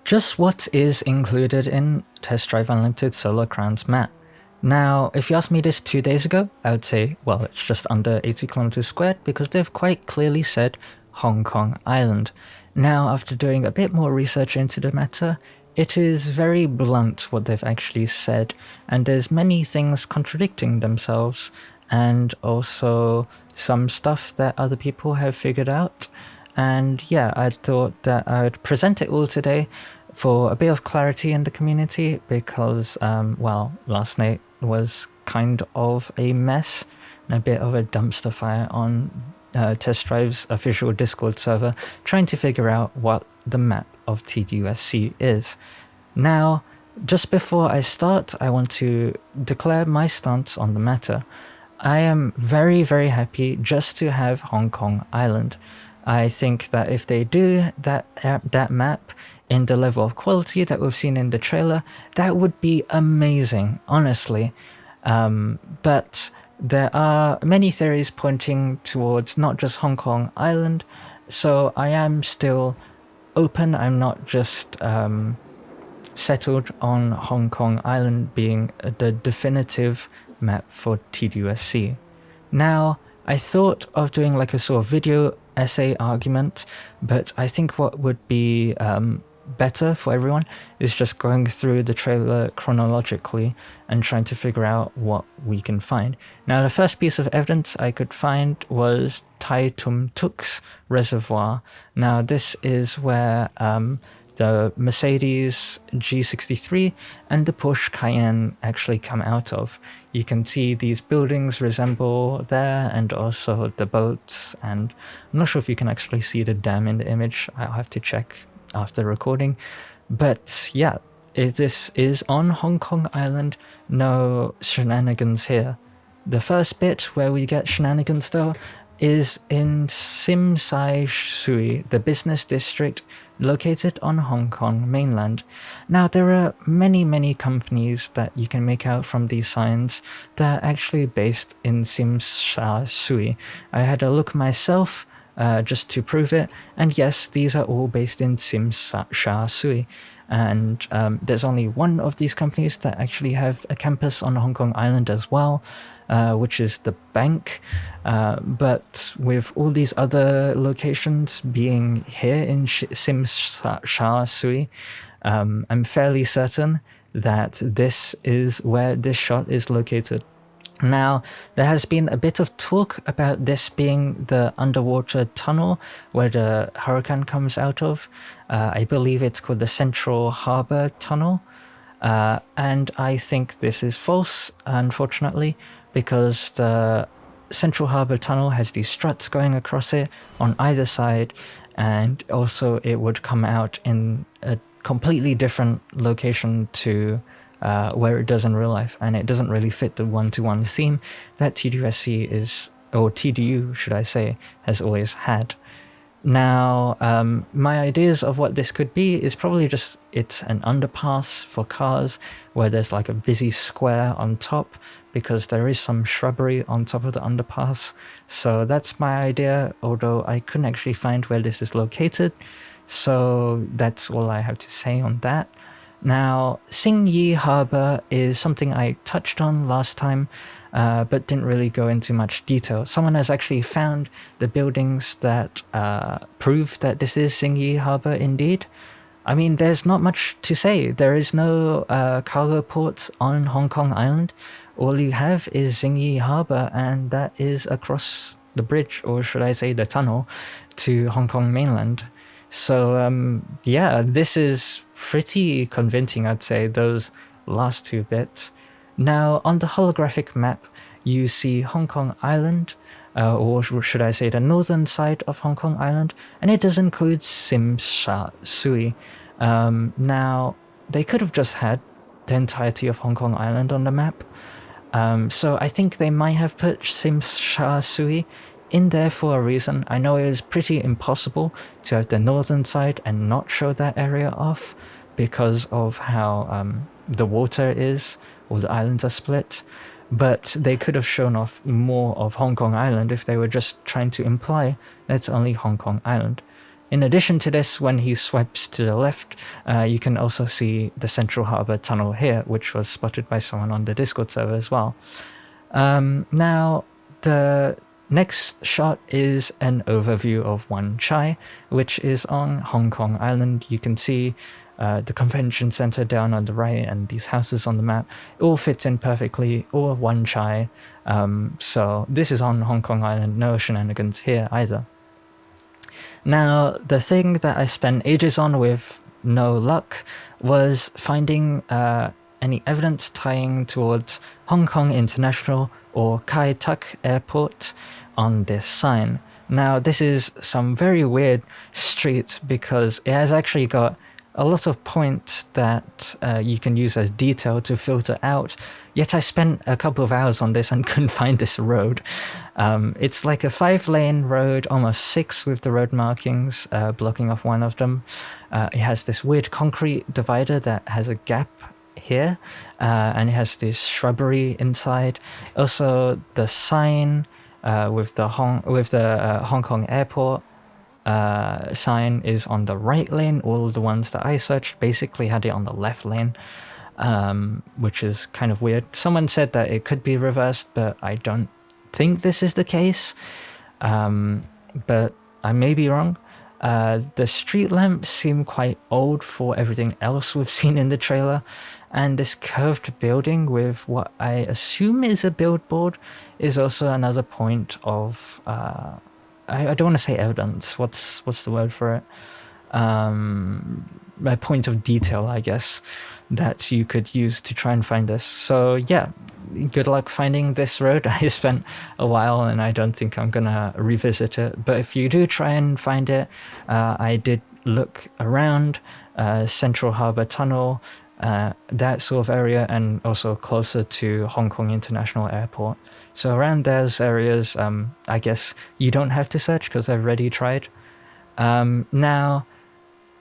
just what is included in Test Drive Unlimited Solar Crown's map. Now, if you asked me this 2 days ago, I would say, well, it's just under 80 kilometers squared because they've quite clearly said Hong Kong Island. Now, after doing a bit more research into the matter, it is very blunt what they've actually said, and there's many things contradicting themselves, and also some stuff that other people have figured out. And yeah, I thought that I would present it all today for a bit of clarity in the community because, well, last night was kind of a mess and a bit of a dumpster fire on Test Drive's official Discord server, trying to figure out what the map of TDUSC is. Now, just before I start, I want to declare my stance on the matter. I am very, very happy just to have Hong Kong Island. I think that if they do that map in the level of quality that we've seen in the trailer, that would be amazing, honestly. But there are many theories pointing towards not just Hong Kong Island, so I am still open. I'm not just settled on Hong Kong Island being the definitive map for TDUSC. Now, I thought of doing like a sort of video essay argument, but I think what would be better for everyone is just going through the trailer chronologically and trying to figure out what we can find. Now, the first piece of evidence I could find was Tai Tam Tuk Reservoir. Now, this is where the Mercedes G63 and the Porsche Cayenne actually come out of. You can see these buildings resemble there, and also the boats, and I'm not sure if you can actually see the dam in the image. I'll have to check after recording. But yeah, this is on Hong Kong Island, no shenanigans here. The first bit where we get shenanigans though is in Tsim Sha Tsu, the business district located on Hong Kong mainland. Now, there are many companies that you can make out from these signs that are actually based in Tsim Sha Tsu. I had a look myself just to prove it, and yes, these are all based in Tsim Sha Tsu. And there's only one of these companies that actually have a campus on Hong Kong Island as well, which is the bank. But with all these other locations being here in Tsim Sha Tsu, I'm fairly certain that this is where this shot is located. Now, there has been a bit of talk about this being the underwater tunnel where the hurricane comes out of. I believe it's called the Central Harbour Tunnel. And I think this is false, unfortunately, because the Central Harbour Tunnel has these struts going across it on either side, and also it would come out in a completely different location to where it does in real life, and it doesn't really fit the one-to-one theme that TDUSC is, or TDU should I say, has always had. Now, my ideas of what this could be is probably just it's an underpass for cars where there's like a busy square on top because there is some shrubbery on top of the underpass. So that's my idea, although I couldn't actually find where this is located. So that's all I have to say on that. Now, Tsing Harbour is something I touched on last time, but didn't really go into much detail. Someone has actually found the buildings that prove that this is Tsing Harbour indeed. I mean, there's not much to say. There is no cargo port on Hong Kong Island. All you have is Tsing Harbour, and that is across the bridge, or should I say the tunnel, to Hong Kong mainland. So yeah, this is pretty convincing, I'd say, those last two bits. Now, on the holographic map, you see Hong Kong Island, or should I say the northern side of Hong Kong Island, and it does include Tsim Sha Tsu. Now, they could have just had the entirety of Hong Kong Island on the map, so I think they might have put Tsim Sha Tsu in there for a reason. I know it is pretty impossible to have the northern side and not show that area off because of how the water is, or the islands are split, but they could have shown off more of Hong Kong Island if they were just trying to imply that it's only Hong Kong Island. In addition to this, when he swipes to the left, you can also see the Central Harbour tunnel here, which was spotted by someone on the Discord server as well. Now, the next shot is an overview of Wan Chai, which is on Hong Kong Island. You can see the convention center down on the right and these houses on the map. It all fits in perfectly, or Wan Chai. So this is on Hong Kong Island, no shenanigans here either. Now, the thing that I spent ages on with no luck was finding any evidence tying towards Hong Kong International or Kai Tak Airport on this sign. Now, this is some very weird street because it has actually got a lot of points that you can use as detail to filter out, yet I spent a couple of hours on this and couldn't find this road. It's like a 5-lane road, almost 6 with the road markings blocking off one of them. It has this weird concrete divider that has a gap here, and it has this shrubbery inside. Also, the sign with the Hong Kong Airport sign is on the right lane. All the ones that I searched basically had it on the left lane, which is kind of weird. Someone said that it could be reversed, but I don't think this is the case. But I may be wrong. The street lamps seem quite old for everything else we've seen in the trailer, and this curved building with what I assume is a billboard is also another point of I don't want to say evidence. What's the word for it? A point of detail, I guess, that you could use to try and find this. So yeah, good luck finding this road. I spent a while and I don't think I'm gonna revisit it. But if you do try and find it, I did look around Central Harbour Tunnel, that sort of area, and also closer to Hong Kong International Airport. So around those areas, I guess you don't have to search because I've already tried. Now,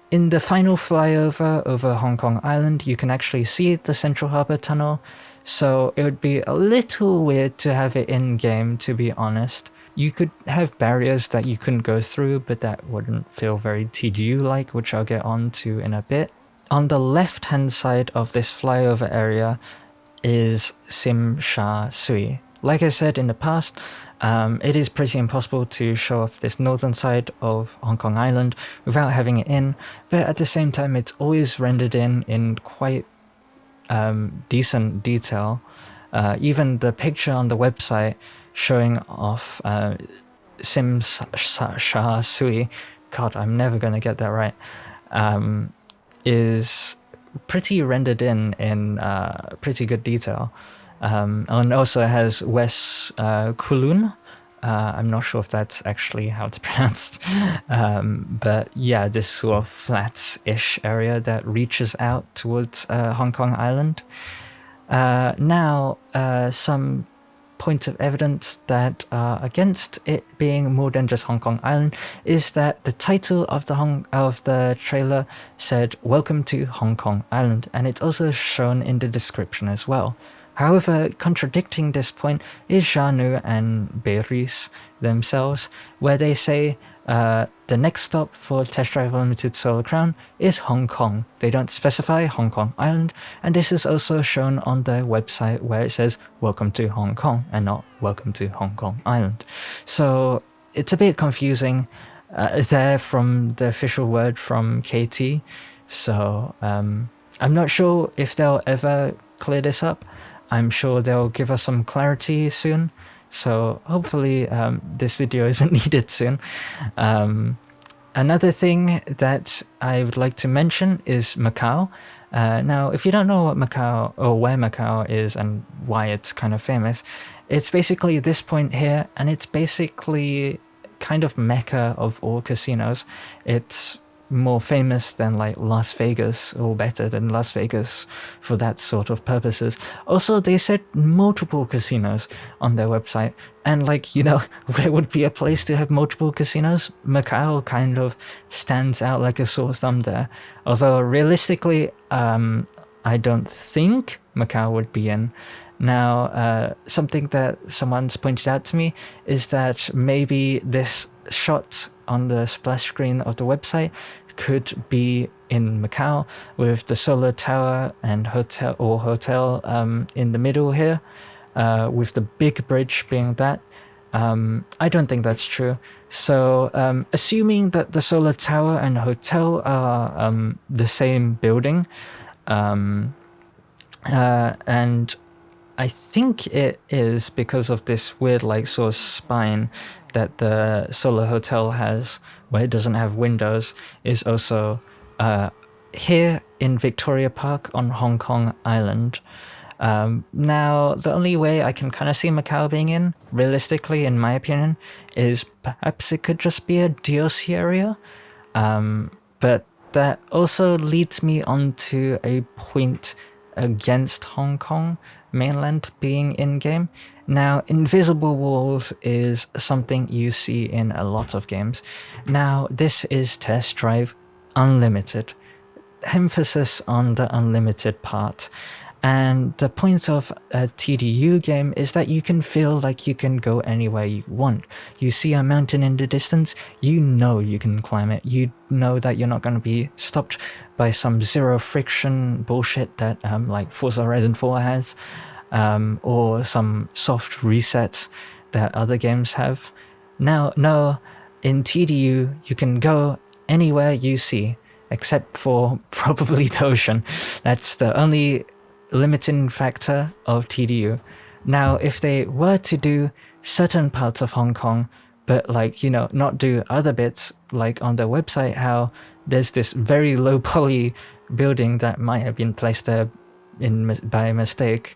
in the final flyover over Hong Kong Island, you can actually see the Central Harbour Tunnel. So it would be a little weird to have it in-game, to be honest. You could have barriers that you couldn't go through, but that wouldn't feel very TGU-like, which I'll get on to in a bit. On the left-hand side of this flyover area is Tsim Sha Tsu. Like I said in the past, it is pretty impossible to show off this northern side of Hong Kong Island without having it in, but at the same time it's always rendered in quite decent detail. Even the picture on the website showing off Tsim Sha Tsu, God, I'm never going to get that right, is pretty rendered in pretty good detail. And also it has West Kowloon. I'm not sure if that's actually how it's pronounced. But yeah, this sort of flat-ish area that reaches out towards Hong Kong Island. Now, some points of evidence that are against it being more than just Hong Kong Island is that the title of the trailer said "Welcome to Hong Kong Island," and it's also shown in the description as well. However, contradicting this point is Janu and Beris themselves, where they say the next stop for Test Drive Unlimited Solar Crown is Hong Kong. They don't specify Hong Kong Island, and this is also shown on their website where it says "Welcome to Hong Kong" and not "Welcome to Hong Kong Island." So it's a bit confusing there from the official word from KT. So I'm not sure if they'll ever clear this up. I'm sure they'll give us some clarity soon, so hopefully this video isn't needed soon. Another thing that I would like to mention is Macao. Now, if you don't know what Macao, or where Macao is and why it's kind of famous, it's basically this point here, and it's basically kind of Mecca of all casinos. It's more famous than like Las Vegas, or better than Las Vegas for that sort of purposes. Also, they said multiple casinos on their website, and like, you know, where would be a place to have multiple casinos? Macau kind of stands out like a sore thumb there. Although realistically, I don't think Macau would be in. Now, something that someone's pointed out to me is that maybe this shot on the splash screen of the website could be in Macau with the solar tower and hotel in the middle here, with the big bridge being that. I don't think that's true. So assuming that the solar tower and hotel are the same building, and I think it is because of this weird like sort of spine that the solar hotel has, where it doesn't have windows, is also here in Victoria Park on Hong Kong Island. Now, the only way I can kind of see Macau being in, realistically, in my opinion, is perhaps it could just be a DLC area. But that also leads me on to a point against Hong Kong Mainland being in-game. Now, invisible walls is something you see in a lot of games. Now, this is Test Drive Unlimited. Emphasis on the unlimited part. And the point of a TDU game is that you can feel like you can go anywhere you want. You see a mountain in the distance, you know you can climb it. You know that you're not going to be stopped by some zero friction bullshit that like Forza Horizon 4 has, or some soft resets that other games have. Now, no, in TDU, you can go anywhere you see, except for probably the ocean. That's the only limiting factor of TDU. Now, if they were to do certain parts of Hong Kong, but like, you know, not do other bits, like on their website, how there's this very low poly building that might have been placed there by mistake,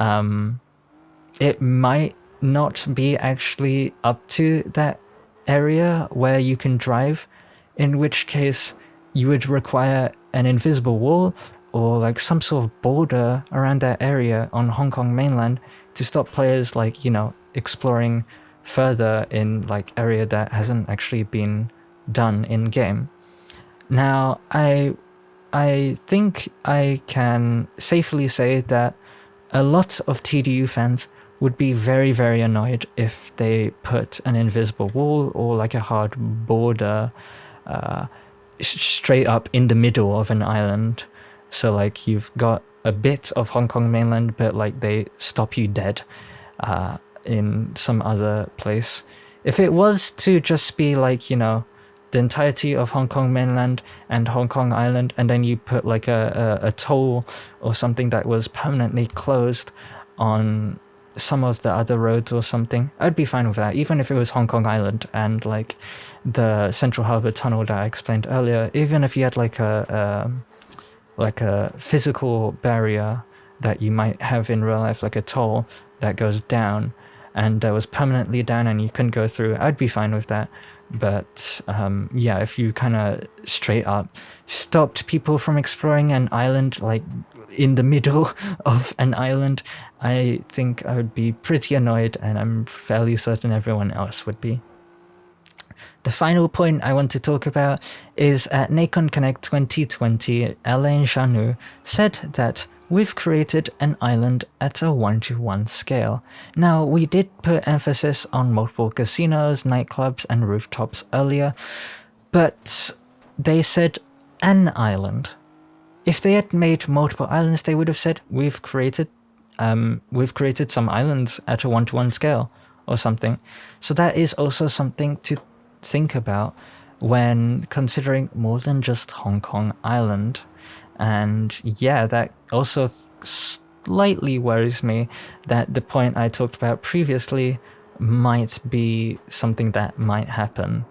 it might not be actually up to that area where you can drive, in which case you would require an invisible wall or like some sort of border around that area on Hong Kong mainland to stop players like, you know, exploring further in like area that hasn't actually been done in game. Now, I think I can safely say that a lot of TDU fans would be very, very annoyed if they put an invisible wall or like a hard border straight up in the middle of an island. So like you've got a bit of Hong Kong mainland, but like they stop you dead in some other place. If it was to just be like, you know, the entirety of Hong Kong mainland and Hong Kong island, and then you put like a toll or something that was permanently closed on some of the other roads or something, I'd be fine with that, even if it was Hong Kong Island and like the Central Harbour tunnel that I explained earlier. Even if you had like a physical barrier that you might have in real life, like a toll that goes down and that was permanently down and you couldn't go through, I'd be fine with that. But yeah, if you kind of straight up stopped people from exploring an island, like in the middle of an island, I think I would be pretty annoyed, and I'm fairly certain everyone else would be. The final point I want to talk about is at Nacon Connect 2020, Alain Janou said that we've created an island at a 1-to-1 scale. Now, we did put emphasis on multiple casinos, nightclubs, and rooftops earlier, but they said an island. If they had made multiple islands, they would have said we've created some islands at a 1-to-1 scale or something. So that is also something to think about when considering more than just Hong Kong Island. And yeah, that also slightly worries me that the point I talked about previously might be something that might happen.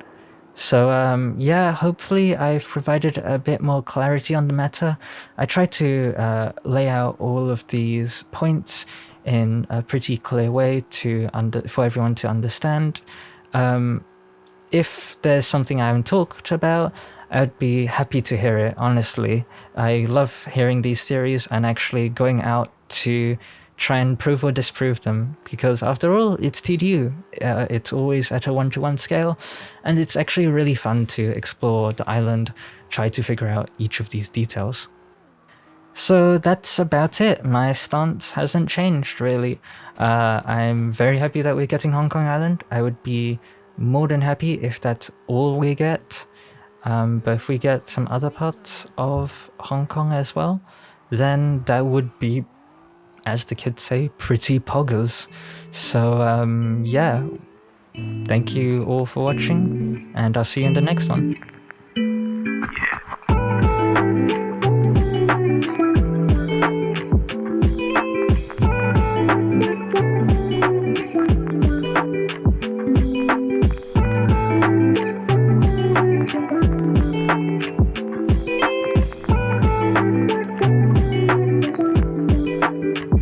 So yeah, hopefully I've provided a bit more clarity on the matter. I tried to lay out all of these points in a pretty clear way for everyone to understand. If there's something I haven't talked about, I'd be happy to hear it, honestly. I love hearing these theories and actually going out to try and prove or disprove them, because after all, it's TDU. It's always at a 1-to-1 scale, and it's actually really fun to explore the island, try to figure out each of these details. So that's about it. My stance hasn't changed, really. I'm very happy that we're getting Hong Kong Island. I would be more than happy if that's all we get. But if we get some other parts of Hong Kong as well, then that would be, as the kids say, pretty poggers. So yeah, thank you all for watching, and I'll see you in the next one.